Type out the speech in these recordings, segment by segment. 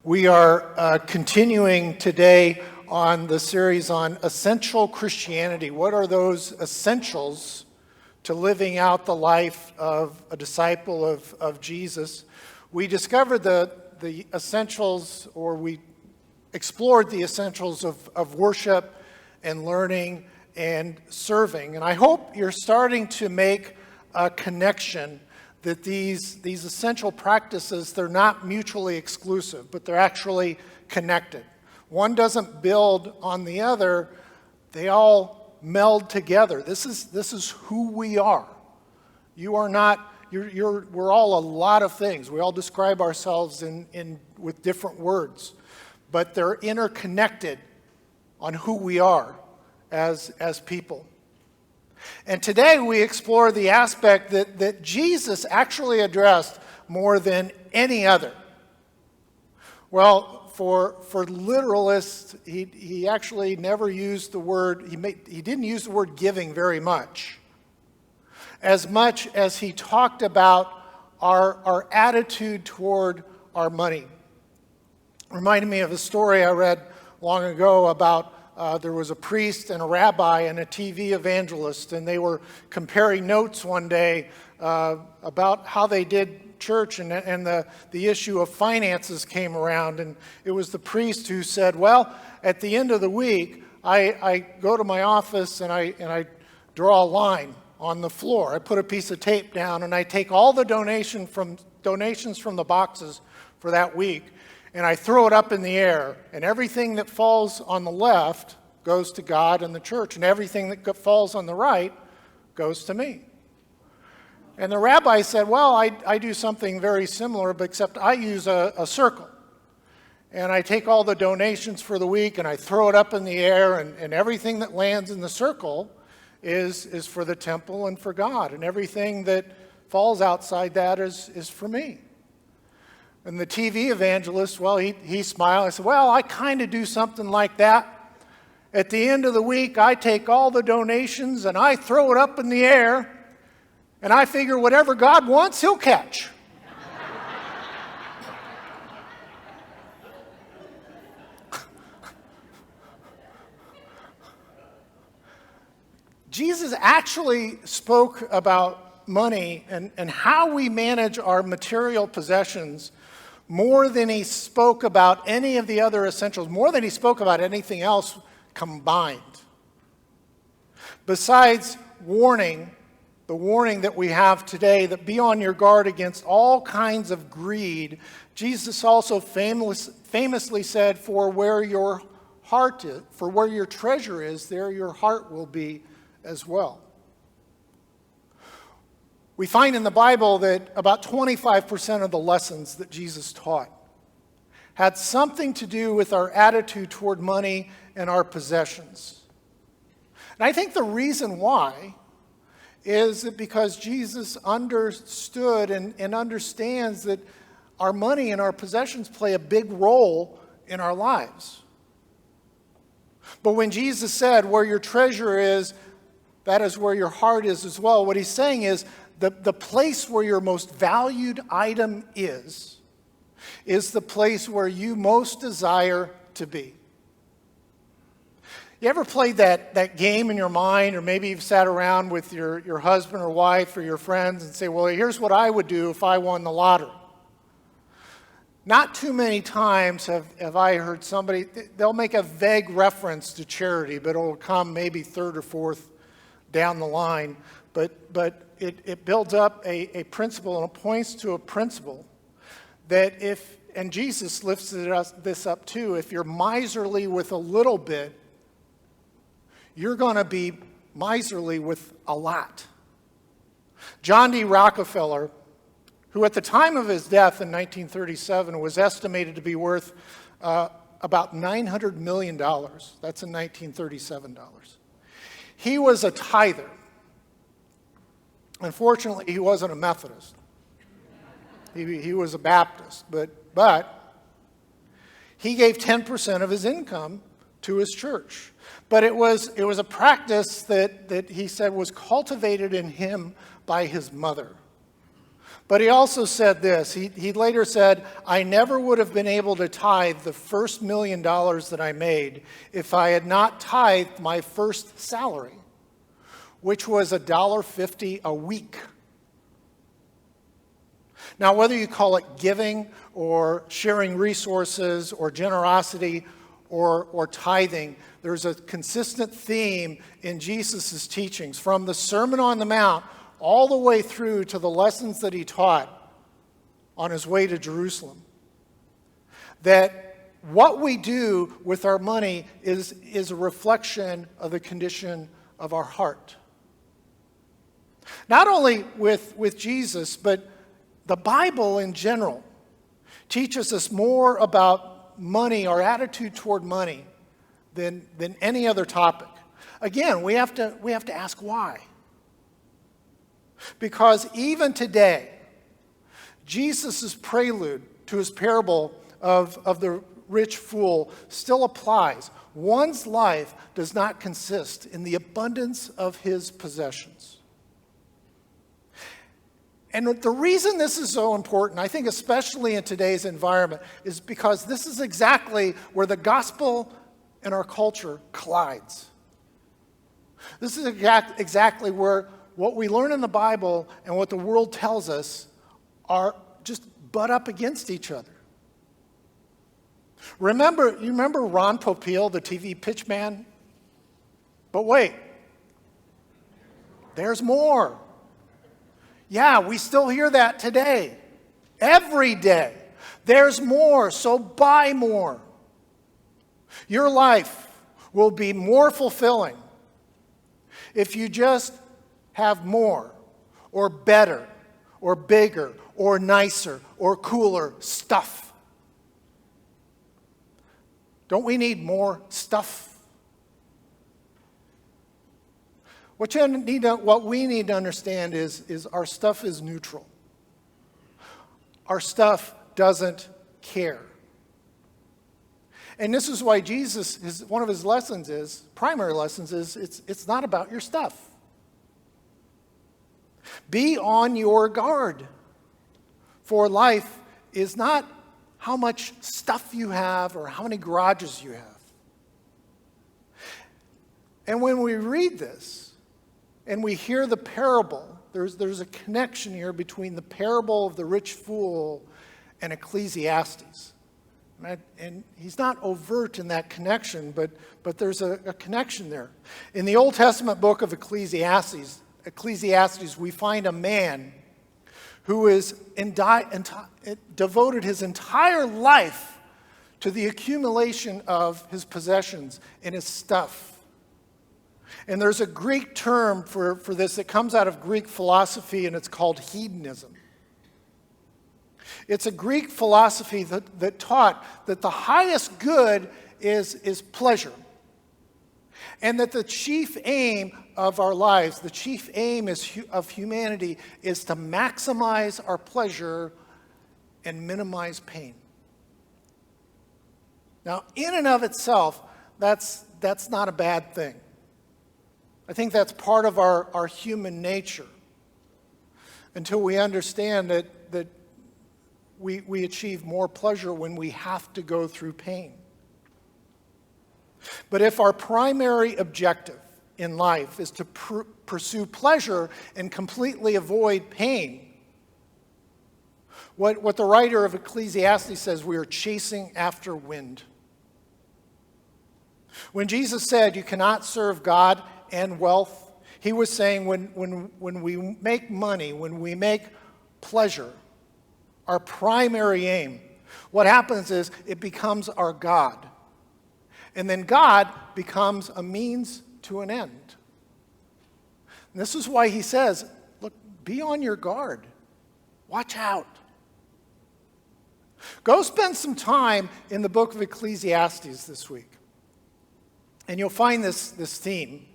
We are continuing today on the series on essential Christianity. What are those essentials to living out the life of a disciple of Jesus? We discovered the essentials, or we explored the essentials of worship and learning and serving. And I hope you're starting to make a connection that these essential practices, they're not mutually exclusive, but they're actually connected. One doesn't build on the other, they all meld together. This is who we are. You are not, we're all a lot of things. We all describe ourselves with different words, but they're interconnected on who we are as people. And today we explore the aspect that Jesus actually addressed more than any other. Well, for literalists, he actually never used the word, he didn't use the word giving very much as he talked about our attitude toward our money. Reminded me of a story I read long ago about there was a priest and a rabbi and a TV evangelist, and they were comparing notes one day about how they did church, and the issue of finances came around, and it was the priest who said, well, at the end of the week, I go to my office and I draw a line on the floor. I put a piece of tape down, and I take all the donations from the boxes for that week, and I throw it up in the air, and everything that falls on the left goes to God and the church, and everything that falls on the right goes to me. And the rabbi said, well, I do something very similar, but except I use a circle. And I take all the donations for the week, and I throw it up in the air, and everything that lands in the circle is for the temple and for God, and everything that falls outside that is for me. And the TV evangelist, well, he smiled. I said, well, I kind of do something like that. At the end of the week, I take all the donations and I throw it up in the air, and I figure whatever God wants, he'll catch. Jesus actually spoke about money and how we manage our material possessions more than he spoke about any of the other essentials, more than he spoke about anything else combined. Besides the warning that we have today, that be on your guard against all kinds of greed, Jesus also famously said, for where your heart is, for where your treasure is, there your heart will be as well. We find in the Bible that about 25% of the lessons that Jesus taught had something to do with our attitude toward money and our possessions. And I think the reason why is that because Jesus understood and understands that our money and our possessions play a big role in our lives. But when Jesus said, where your treasure is, that is where your heart is as well, what he's saying is, the place where your most valued item is the place where you most desire to be. You ever played that game in your mind, or maybe you've sat around with your husband or wife or your friends and say, well, here's what I would do if I won the lottery. Not too many times have I heard somebody, they'll make a vague reference to charity, but it'll come maybe third or fourth down the line. But it builds up a principle, and it points to a principle that and Jesus lifts this up too, if you're miserly with a little bit, you're going to be miserly with a lot. John D. Rockefeller, who at the time of his death in 1937 was estimated to be worth about $900 million. That's in 1937 dollars. He was a tither. Unfortunately, he wasn't a Methodist. He was a Baptist, but he gave 10% of his income to his church. But it was a practice that he said was cultivated in him by his mother. But he also said this. He later said, I never would have been able to tithe the first $1 million that I made if I had not tithed my first salary, which was $1.50 a week. Now, whether you call it giving or sharing resources or generosity or tithing, there's a consistent theme in Jesus' teachings, from the Sermon on the Mount all the way through to the lessons that he taught on his way to Jerusalem. That what we do with our money is a reflection of the condition of our heart. Not only with Jesus, but the Bible in general teaches us more about money, our attitude toward money, than any other topic. Again, we have to ask why. Because even today, Jesus' prelude to his parable of the rich fool still applies. One's life does not consist in the abundance of his possessions. And the reason this is so important, I think especially in today's environment, is because this is exactly where the gospel and our culture collides. This is exactly where what we learn in the Bible and what the world tells us are just butt up against each other. You remember Ron Popeil, the TV pitch man? But wait, there's more. Yeah, we still hear that today. Every day. There's more, so buy more. Your life will be more fulfilling if you just have more, or better, or bigger, or nicer, or cooler stuff. Don't we need more stuff? What we need to understand is our stuff is neutral. Our stuff doesn't care. And this is why Jesus, one of his primary lessons is, it's not about your stuff. Be on your guard, for life is not how much stuff you have or how many garages you have. And when we read this and we hear the parable, there's a connection here between the parable of the rich fool and Ecclesiastes. And he's not overt in that connection, but there's a connection there. In the Old Testament book of Ecclesiastes, we find a man who is devoted his entire life to the accumulation of his possessions and his stuff. And there's a Greek term for this that comes out of Greek philosophy, and it's called hedonism. It's a Greek philosophy that taught that the highest good is pleasure. And that the chief aim of our lives, the chief aim of humanity, is to maximize our pleasure and minimize pain. Now, in and of itself, that's not a bad thing. I think that's part of our human nature, until we understand that we achieve more pleasure when we have to go through pain. But if our primary objective in life is to pursue pleasure and completely avoid pain, what the writer of Ecclesiastes says, we are chasing after wind. When Jesus said you cannot serve God and wealth, he was saying when we make money, when we make pleasure our primary aim, what happens is it becomes our God. And then God becomes a means to an end. And this is why he says, look, be on your guard. Watch out. Go spend some time in the book of Ecclesiastes this week. And you'll find this theme.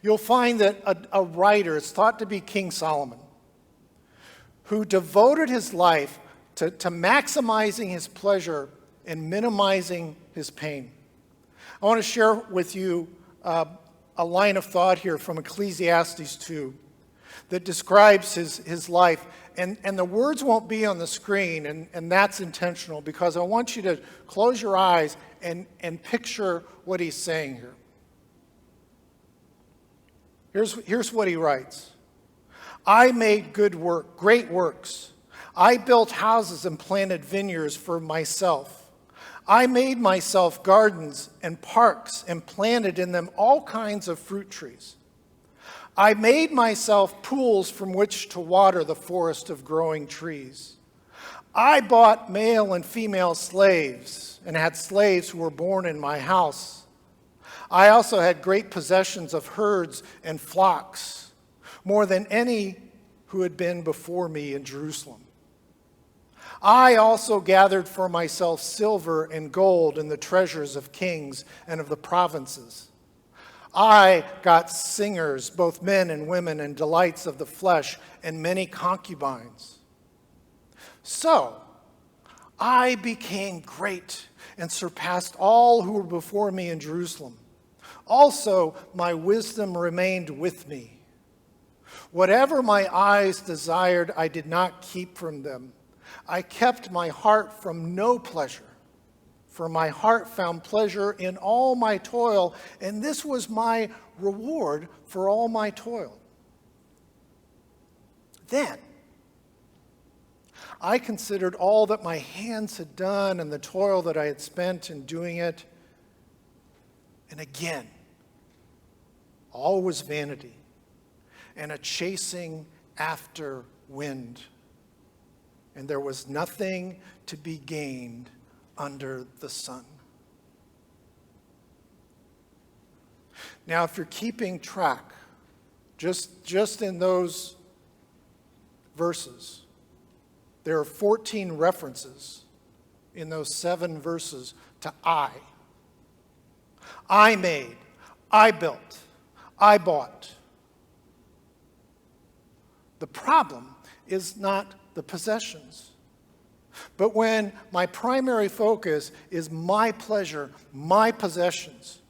You'll find that a writer, it's thought to be King Solomon, who devoted his life to maximizing his pleasure and minimizing his pain. I want to share with you a line of thought here from Ecclesiastes 2 that describes his life and the words won't be on the screen, and that's intentional because I want you to close your eyes and picture what he's saying here. Here's what he writes. I made great works. I built houses and planted vineyards for myself. I made myself gardens and parks and planted in them all kinds of fruit trees. I made myself pools from which to water the forest of growing trees. I bought male and female slaves and had slaves who were born in my house. I also had great possessions of herds and flocks, more than any who had been before me in Jerusalem. I also gathered for myself silver and gold and the treasures of kings and of the provinces. I got singers, both men and women, and delights of the flesh, and many concubines. So I became great and surpassed all who were before me in Jerusalem. Also, my wisdom remained with me. Whatever my eyes desired, I did not keep from them. I kept my heart from no pleasure, for my heart found pleasure in all my toil, and this was my reward for all my toil. Then I considered all that my hands had done and the toil that I had spent in doing it, and again, all was vanity and a chasing after wind, and there was nothing to be gained under the sun. Now, if you're keeping track, just in those verses, there are 14 references in those 7 verses to I. I made, I built, I bought. The problem is not the possessions. But when my primary focus is my pleasure, my possessions,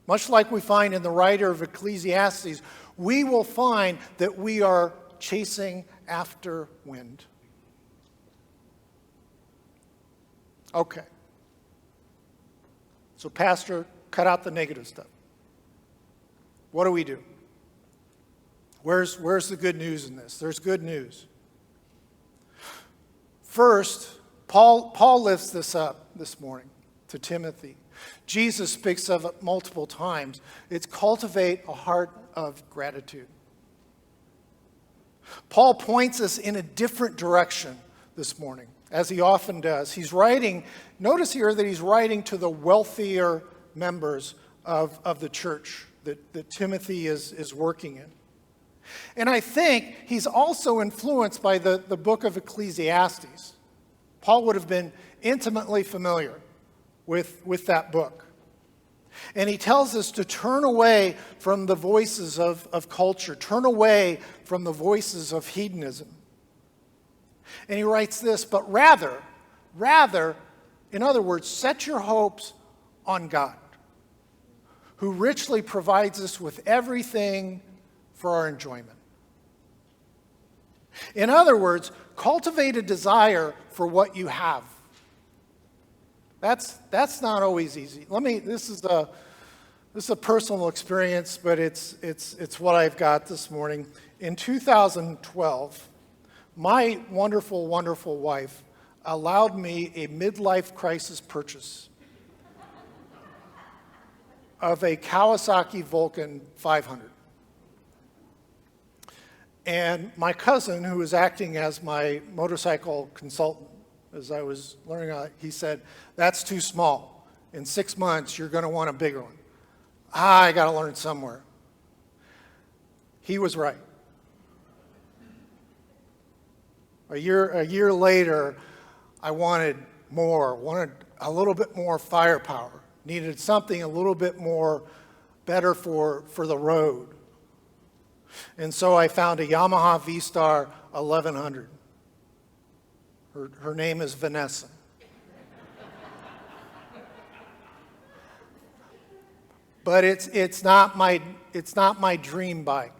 much like we find in the writer of Ecclesiastes, we will find that we are chasing after wind. Okay. So, Pastor, cut out the negative stuff. What do we do? Where's the good news in this? There's good news. First, Paul lifts this up this morning to Timothy. Jesus speaks of it multiple times. It's cultivate a heart of gratitude. Paul points us in a different direction this morning, as he often does. He's writing, notice here that he's writing to the wealthier members of the church that Timothy is working in. And I think he's also influenced by the book of Ecclesiastes. Paul would have been intimately familiar with that book. And he tells us to turn away from the voices of culture, turn away from the voices of hedonism. And he writes this, but rather, in other words, set your hopes on God, who richly provides us with everything for our enjoyment. In other words, cultivate a desire for what you have. That's not always easy. This is a personal experience, but it's what I've got this morning. In 2012, my wonderful, wonderful wife allowed me a midlife crisis purchase of a Kawasaki Vulcan 500. And my cousin, who was acting as my motorcycle consultant as I was learning, he said, that's too small. In 6 months, you're going to want a bigger one. I got to learn somewhere. He was right. A year later, I wanted a little bit more firepower, needed something a little bit more better for the road. And so I found a Yamaha V-Star 1100. Her name is Vanessa. But it's not my dream bike.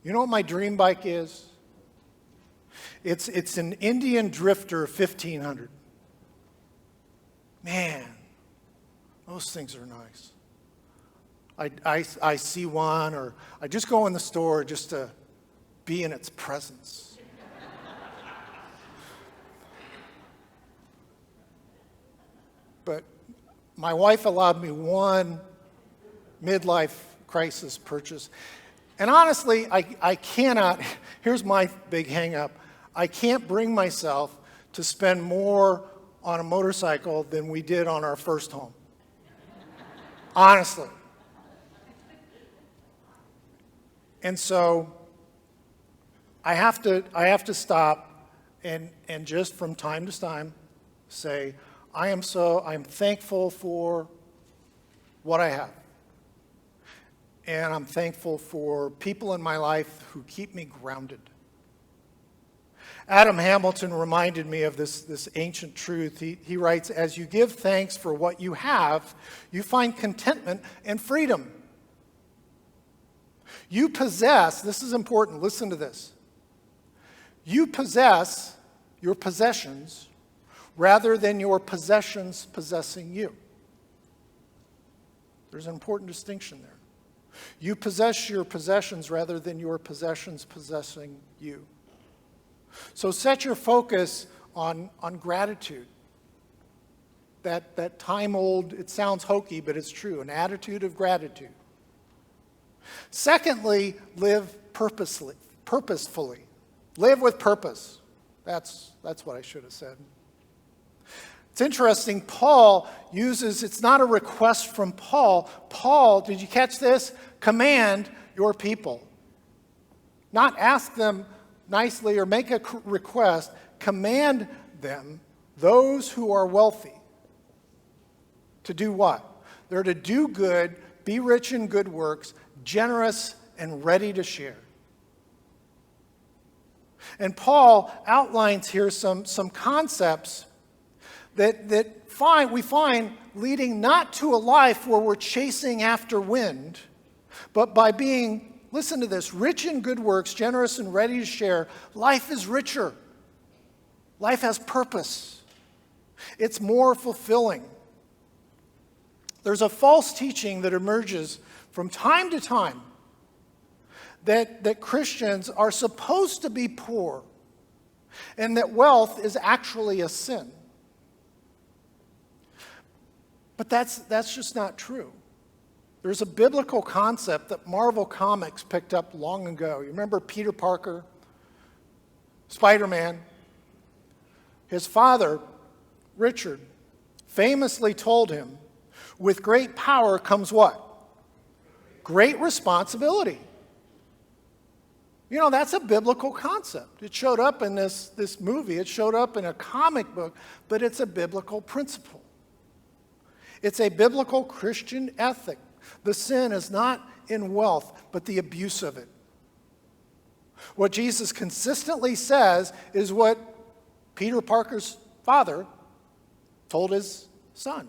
You know what my dream bike is? It's an Indian Drifter 1500. Man, those things are nice. I see one, or I just go in the store just to be in its presence. But my wife allowed me one midlife crisis purchase. And honestly, I cannot, here's my big hang up, I can't bring myself to spend more on a motorcycle than we did on our first home. Honestly. And so I have to stop and just from time to time say, I'm thankful for what I have. And I'm thankful for people in my life who keep me grounded. Adam Hamilton reminded me of this ancient truth. He writes, as you give thanks for what you have, you find contentment and freedom. You possess, this is important, listen to this. You possess your possessions rather than your possessions possessing you. There's an important distinction there. You possess your possessions rather than your possessions possessing you. So set your focus on gratitude. That time-old, it sounds hokey, but it's true, an attitude of gratitude. Secondly, live purposefully. Live with purpose. That's what I should have said. It's interesting, Paul uses, it's not a request from Paul. Paul, did you catch this? Command your people. Not ask them nicely or make a request. Command them, those who are wealthy, to do what? They're to do good, be rich in good works, generous and ready to share. And Paul outlines here some concepts that we find leading not to a life where we're chasing after wind, but by being, listen to this, rich in good works, generous and ready to share, life is richer. Life has purpose. It's more fulfilling. There's a false teaching that emerges from time to time that Christians are supposed to be poor and that wealth is actually a sin. But that's just not true. There's a biblical concept that Marvel Comics picked up long ago. You remember Peter Parker, Spider-Man? His father, Richard, famously told him, with great power comes what? Great responsibility. You know, that's a biblical concept. It showed up in this movie. It showed up in a comic book, but it's a biblical principle. It's a biblical Christian ethic. The sin is not in wealth, but the abuse of it. What Jesus consistently says is what Peter Parker's father told his son.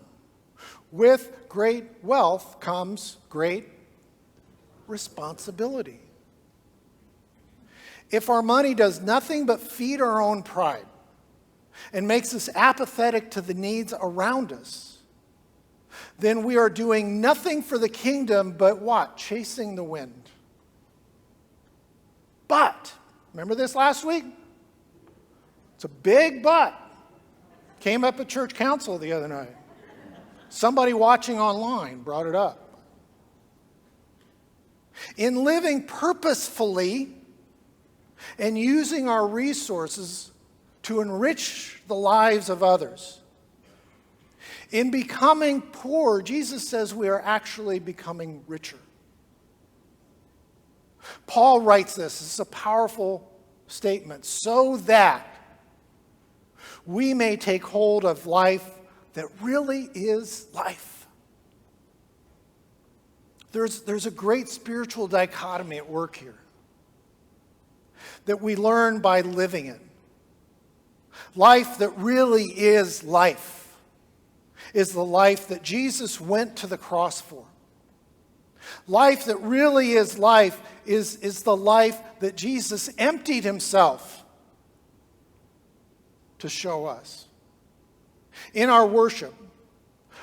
With great wealth comes great responsibility. If our money does nothing but feed our own pride and makes us apathetic to the needs around us, then we are doing nothing for the kingdom but what? Chasing the wind. But, remember this last week? It's a big but. Came up at church council the other night. Somebody watching online brought it up. In living purposefully and using our resources to enrich the lives of others, in becoming poor, Jesus says we are actually becoming richer. Paul writes this. This is a powerful statement. So that we may take hold of life that really is life. There's a great spiritual dichotomy at work here that we learn by living it. Life that really is life is the life that Jesus went to the cross for. Life that really is life is the life that Jesus emptied himself to show us? In our worship,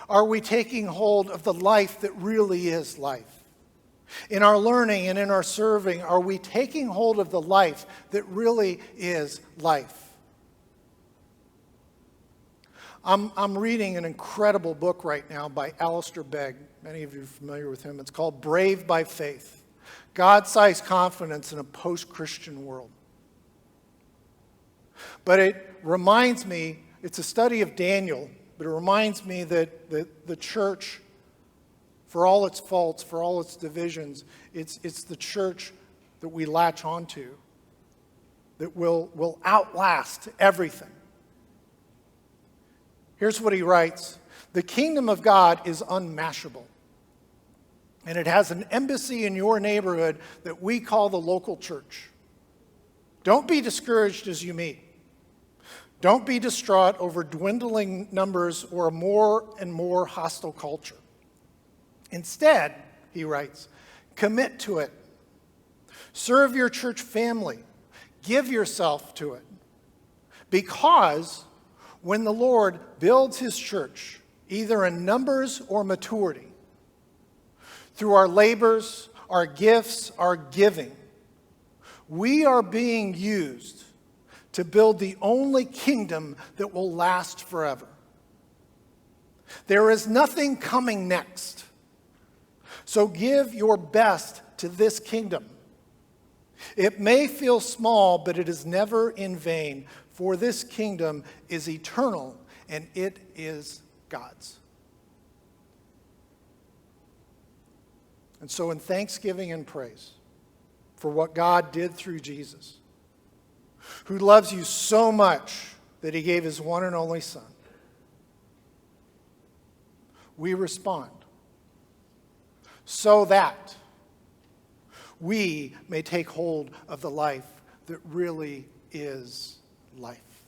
are we taking hold of the life that really is life? In our learning and in our serving, are we taking hold of the life that really is life? I'm reading an incredible book right now by Alistair Begg. Many of you are familiar with him. It's called Brave by Faith: God-Sized Confidence in a Post-Christian World. But it reminds me, it's a study of Daniel, but it reminds me that the church, for all its faults, for all its divisions, it's the church that we latch onto that will outlast everything. Here's what he writes: the kingdom of God is unmashable, and it has an embassy in your neighborhood that we call the local church. Don't be discouraged as you meet. Don't be distraught over dwindling numbers or a more and more hostile culture. Instead, he writes, commit to it. Serve your church family. Give yourself to it. Because when the Lord builds his church, either in numbers or maturity, through our labors, our gifts, our giving, we are being used to build the only kingdom that will last forever. There is nothing coming next. So give your best to this kingdom. It may feel small, but it is never in vain, for this kingdom is eternal and it is God's. And so in thanksgiving and praise for what God did through Jesus, who loves you so much that he gave his one and only Son, we respond so that we may take hold of the life that really is life.